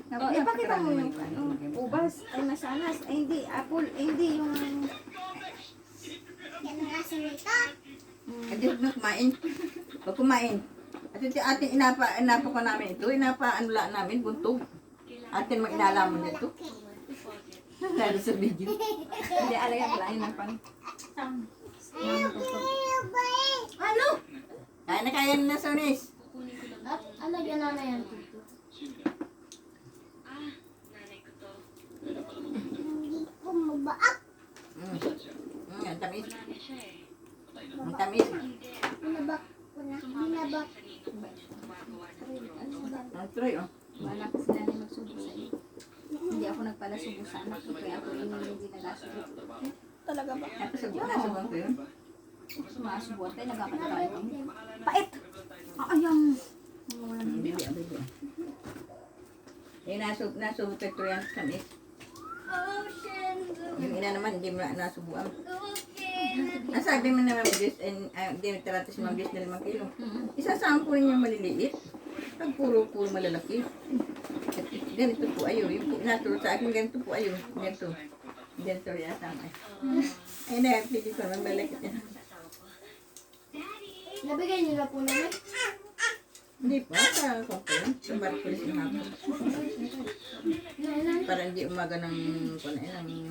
Oh, ipakita mo yung ano, ubas, ay masanas, ay hindi, apple, ay hindi yung... Yan ang aso nito. Hindi huwag na kumain. Huwag kumain. At ito ating inapa ko namin ito. Ano namin, buntog. Atin mag-inalaman nito. Lalo sa video. Hindi, alagyan pala, yun ang pang... Ano? Kaya na Sonis. At alagyan na yan. Hindi ko mabaak. Ang tamis. Ang tamis. Binabak ko na. Binabak. Ang try, oh. Wala ko sila na magsubo sa iyo. Hindi ako nagpalasubo sa anak ko, kaya ako hindi nagasubo. Talaga ba? Nasubukan ko yun. Sumasubo tayo, nagkakatayo kami. Pait! Ayang! Bibi. Eh, nasubok ito yan sa tamis. Yung ina naman, hindi mo na nasubuan. Ang sabi mo naman, hindi taratas mga bis na 5 kilo. Isasama ko rin yung maliliit. Pag puro malalaki. At ganito po ayo. Yung po, naturo sa akin, ganito po ayo. Ganito rin asama. Ay na, pili ko naman malaki. Nabigay niyo na po namin. Hindi pa, sa komplain. Sa barkulis ng hapon. Para hindi umaga ng kunain.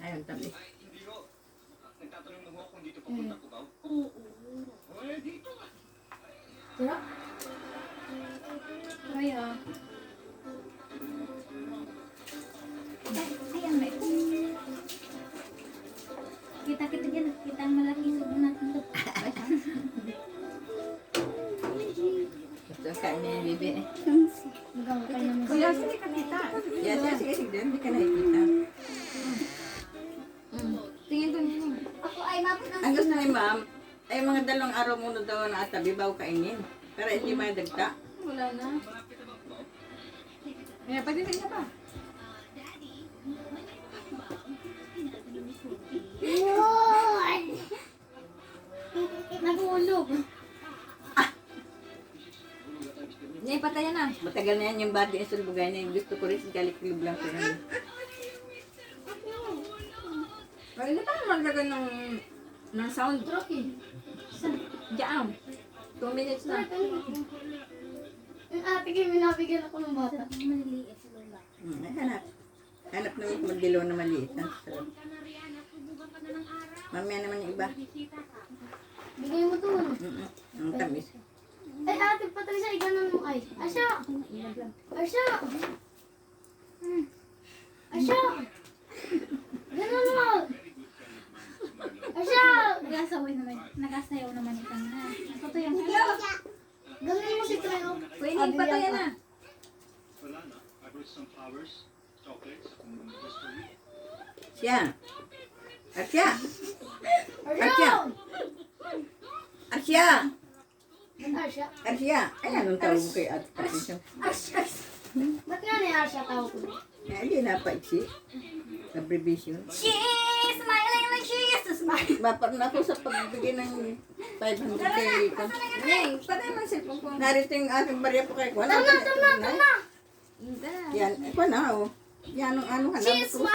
Ayun, tabi. Sarap. Kaya... Ayan, may... Kita dyan, kita ang malaki subo natin ito. Ito ang kain niya yung bibi eh. Magawa ka naman. Kuya, sige ka kita. Yes, sige, hindi ka nakikita. Tingin ko nyo. Ako ay mapot ng Ang gusto ni ma'am, ay mga 2 araw muna daw na atabi bago kainin. Pero hindi madagta. Wala na. Kaya pwede ka pa. Lord! Nagulog. Hindi, patayan na. Matagal na yan yung body and soul bugay na yung gusto ko rin si Galikilib lang ko yun. Pwede pa maglagan ng sound. Rocky. Diyan. 2 minutes na. Yung ate kayo, minabigyan ako ng bata. Maliliit. Hanap naman kung magdilaw na maliit. Sarap. Mamaya naman yung iba. Bigay mo to. Ang tamis. Ay, ate, patay sa iganan mo ay. Asya! Asya! Asya! Ganon mo! Asya! Nagasayaw naman itang na. Ito to yung Ganon mo si Cleo. Pwede, patayan na. Siya. Arsya! Asya! Arsya! Asya! Arsya! Ay, anong tawag mo kay Ate Patricia? Ba't nga ni Asya tawag ko? Eh, hindi napaiksi. Abbreviation. She's smiling like she is to smile. Bapak na ako sa pagbigay ng 500 kay Ika. Hey, patayan mo yung cellphone ko. Narito yung aking barya po kay Kwan. Tama! Yan, Kwan na, oh. Yan ang ano, hanap ko.